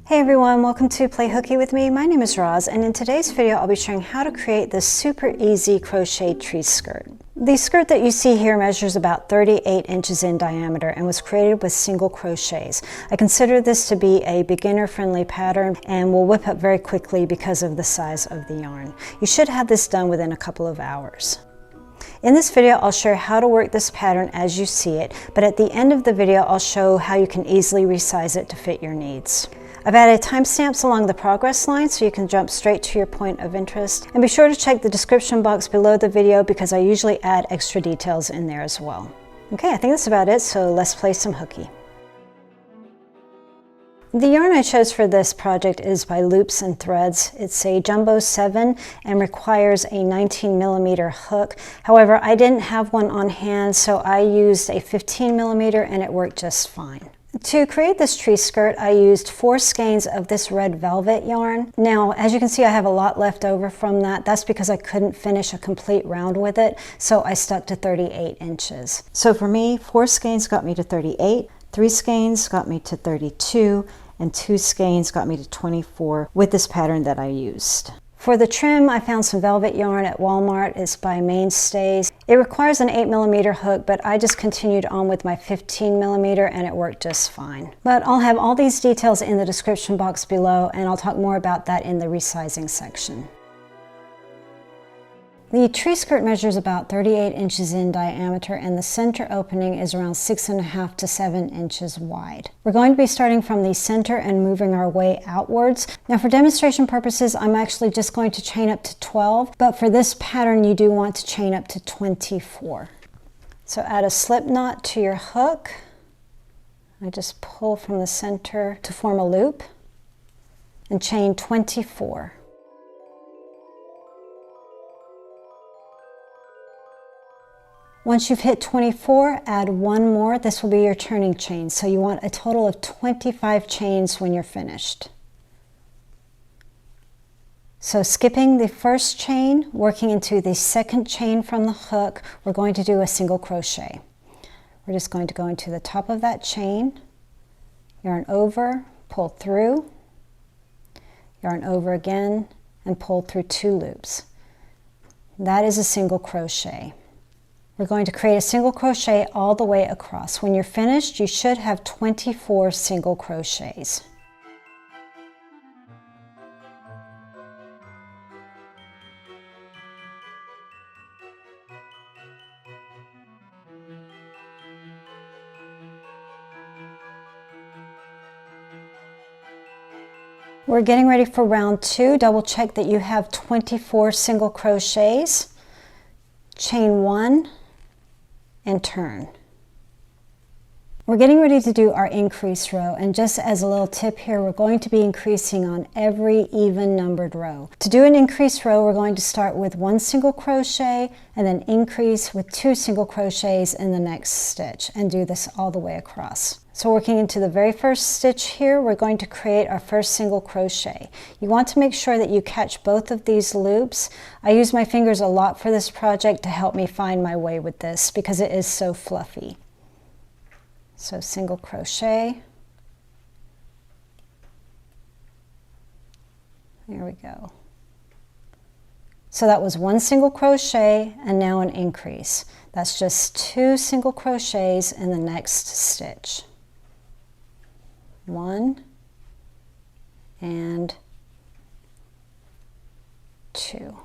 Hey everyone, welcome to Play Hooky with me. My name is Roz, and in today's video I'll be showing how to create this super easy crochet tree skirt. The skirt that you see here measures about 38 inches in diameter and was created with single crochets. I consider this to be a beginner-friendly pattern and will whip up very quickly because of the size of the yarn. You should have this done within a couple of hours. In this video, I'll share how to work this pattern as you see it, but at the end of the video, I'll show how you can easily resize it to fit your needs. I've added timestamps along the progress line so you can jump straight to your point of interest. And be sure to check the description box below the video because I usually add extra details in there as well. Okay, I think that's about it, so let's play some hooky. The yarn I chose for this project is by Loops and Threads. It's a Jumbo 7 and requires a 19mm hook. However, I didn't have one on hand, so I used a 15mm and it worked just fine. To create this tree skirt, I used 4 skeins of this red velvet yarn. Now, as you can see, I have a lot left over from that. That's because I couldn't finish a complete round with it, so I stuck to 38 inches. So for me, 4 skeins got me to 38, 3 skeins got me to 32, and 2 skeins got me to 24 with this pattern that I used. For the trim, I found some velvet yarn at Walmart. It's by Mainstays. It requires an 8mm hook, but I just continued on with my 15mm and it worked just fine. But I'll have all these details in the description box below, and I'll talk more about that in the resizing section. The tree skirt measures about 38 inches in diameter and the center opening is around 6.5 to 7 inches wide. We're going to be starting from the center and moving our way outwards. Now for demonstration purposes, I'm actually just going to chain up to 12, but for this pattern you do want to chain up to 24. So add a slip knot to your hook. I just pull from the center to form a loop and chain 24. Once you've hit 24, add 1 more. This will be your turning chain. So you want a total of 25 chains when you're finished. So skipping the first chain, working into the second chain from the hook, we're going to do a single crochet. We're just going to go into the top of that chain, yarn over, pull through, yarn over again, and pull through 2 loops. That is a single crochet. We're going to create a single crochet all the way across. When you're finished, you should have 24 single crochets. We're getting ready for round 2. Double check that you have 24 single crochets. Chain 1. And turn. We're getting ready to do our increase row, and just as a little tip here, we're going to be increasing on every even numbered row. To do an increase row, we're going to start with 1 single crochet and then increase with 2 single crochets in the next stitch and do this all the way across. So working into the very first stitch here, we're going to create our first single crochet. You want to make sure that you catch both of these loops. I use my fingers a lot for this project to help me find my way with this because it is so fluffy. So single crochet. There we go. So that was 1 single crochet and now an increase. That's just 2 single crochets in the next stitch. 1 and 2.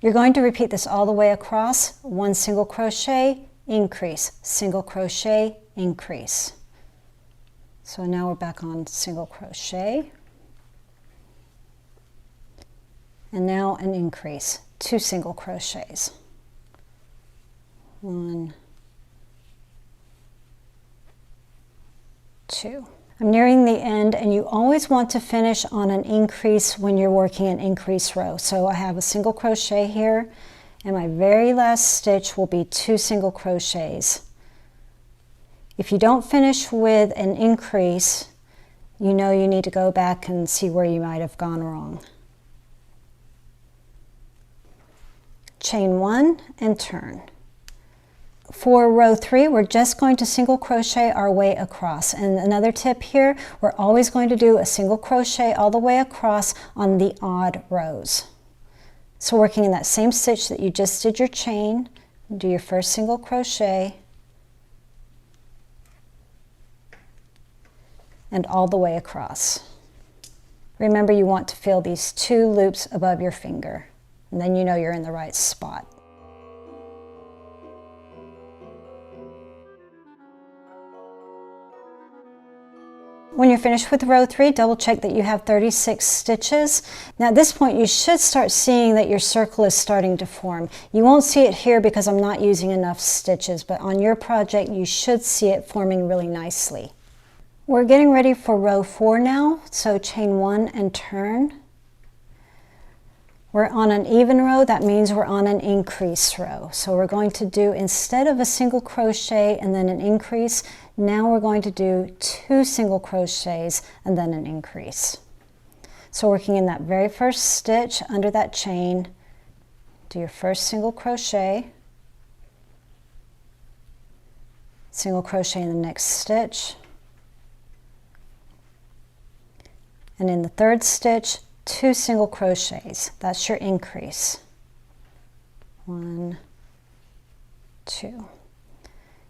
You're going to repeat this all the way across. 1 single crochet, increase, single crochet, increase. So now we're back on single crochet. And now an increase, 2 single crochets. 1, 2. I'm nearing the end, and you always want to finish on an increase when you're working an increase row. So I have a single crochet here, and my very last stitch will be 2 single crochets. If you don't finish with an increase, you know you need to go back and see where you might have gone wrong. Chain 1 and turn. For row 3, we're just going to single crochet our way across. And another tip here, we're always going to do a single crochet all the way across on the odd rows. So working in that same stitch that you just did your chain, do your first single crochet and all the way across. Remember, you want to feel these 2 loops above your finger, and then you know you're in the right spot. When you're finished with row 3, double check that you have 36 stitches. Now at this point you should start seeing that your circle is starting to form. You won't see it here because I'm not using enough stitches, but on your project you should see it forming really nicely. We're getting ready for row 4 now, so chain 1 and turn. We're on an even row, that means we're on an increase row. So we're going to do, instead of a single crochet and then an increase, now we're going to do 2 single crochets and then an increase. So working in that very first stitch under that chain, do your first single crochet, single crochet in the next stitch, and in the third stitch, 2 single crochets. That's your increase. 1, 2.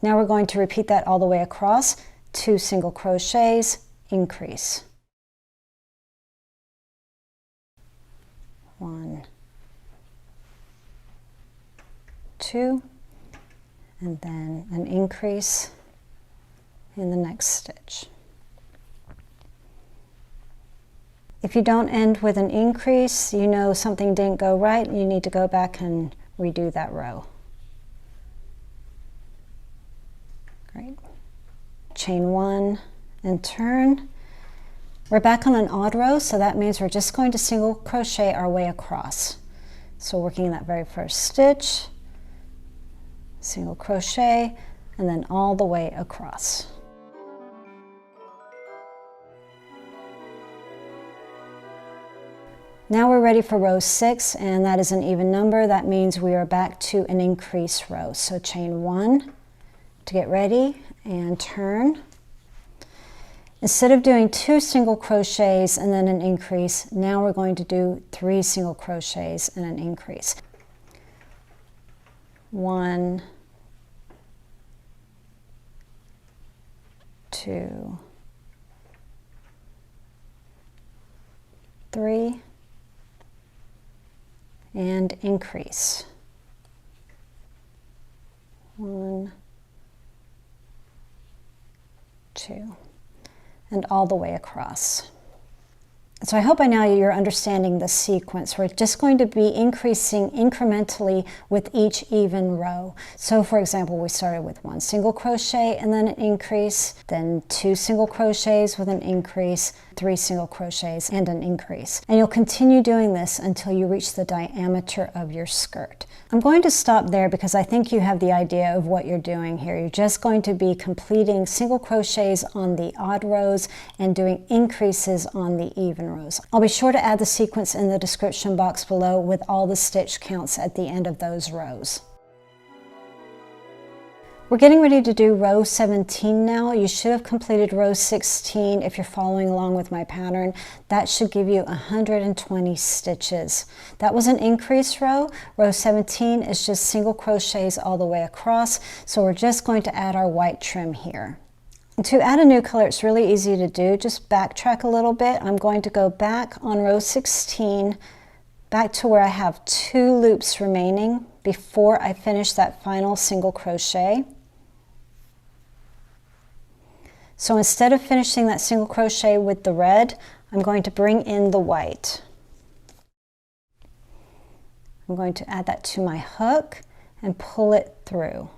Now we're going to repeat that all the way across. 2 single crochets, increase. 1, 2, and then an increase in the next stitch. If you don't end with an increase, you know something didn't go right, and you need to go back and redo that row. Great. Chain 1 and turn. We're back on an odd row, so that means we're just going to single crochet our way across. So working in that very first stitch, single crochet, and then all the way across. Now we're ready for row 6, and that is an even number. That means we are back to an increase row. So chain 1 to get ready and turn. Instead of doing 2 single crochets and then an increase, now we're going to do 3 single crochets and an increase. 1, 2, 3, and increase. 1, 2, and all the way across. So I hope by now you're understanding the sequence. We're just going to be increasing incrementally with each even row. So for example, we started with 1 single crochet and then an increase, then 2 single crochets with an increase, 3 single crochets and an increase. And you'll continue doing this until you reach the diameter of your skirt. I'm going to stop there because I think you have the idea of what you're doing here. You're just going to be completing single crochets on the odd rows and doing increases on the even rows. I'll be sure to add the sequence in the description box below with all the stitch counts at the end of those rows. We're getting ready to do row 17 now. You should have completed row 16 if you're following along with my pattern. That should give you 120 stitches. That was an increase row. Row 17 is just single crochets all the way across. So we're just going to add our white trim here. And to add a new color, it's really easy to do. Just backtrack a little bit. I'm going to go back on row 16, back to where I have 2 loops remaining before I finish that final single crochet. So instead of finishing that single crochet with the red, I'm going to bring in the white. I'm going to add that to my hook and pull it through.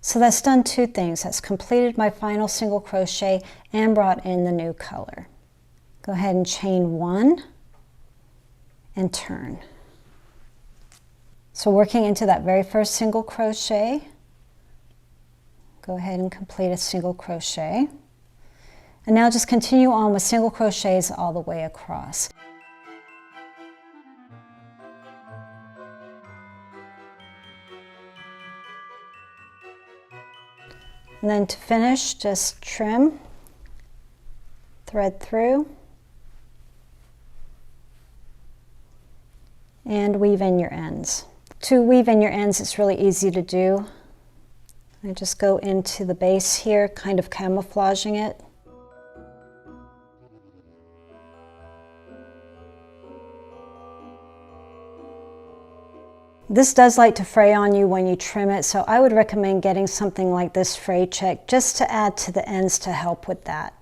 So that's done 2 things. That's completed my final single crochet and brought in the new color. Go ahead and chain 1 and turn. So working into that very first single crochet, go ahead and complete a single crochet. And now just continue on with single crochets all the way across. And then to finish, just trim, thread through, and weave in your ends. To weave in your ends, it's really easy to do. I just go into the base here, kind of camouflaging it. This does like to fray on you when you trim it, so I would recommend getting something like this fray check just to add to the ends to help with that.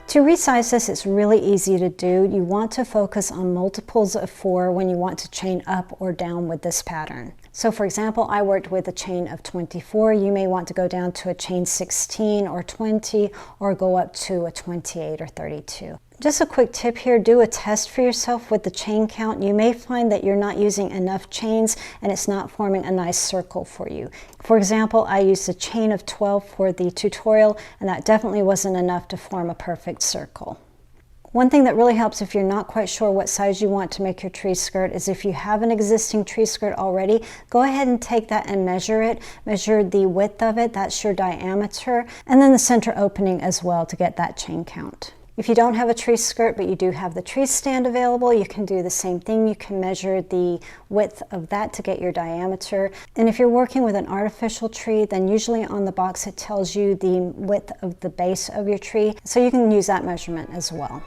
To resize this, it's really easy to do. You want to focus on multiples of 4 when you want to chain up or down with this pattern. So for example, I worked with a chain of 24. You may want to go down to a chain 16 or 20, or go up to a 28 or 32. Just a quick tip here, do a test for yourself with the chain count. You may find that you're not using enough chains and it's not forming a nice circle for you. For example, I used a chain of 12 for the tutorial, and that definitely wasn't enough to form a perfect circle. One thing that really helps if you're not quite sure what size you want to make your tree skirt is if you have an existing tree skirt already, go ahead and take that and measure it. Measure the width of it, that's your diameter, and then the center opening as well to get that chain count. If you don't have a tree skirt but you do have the tree stand available, you can do the same thing. You can measure the width of that to get your diameter. And if you're working with an artificial tree, then usually on the box it tells you the width of the base of your tree, so you can use that measurement as well.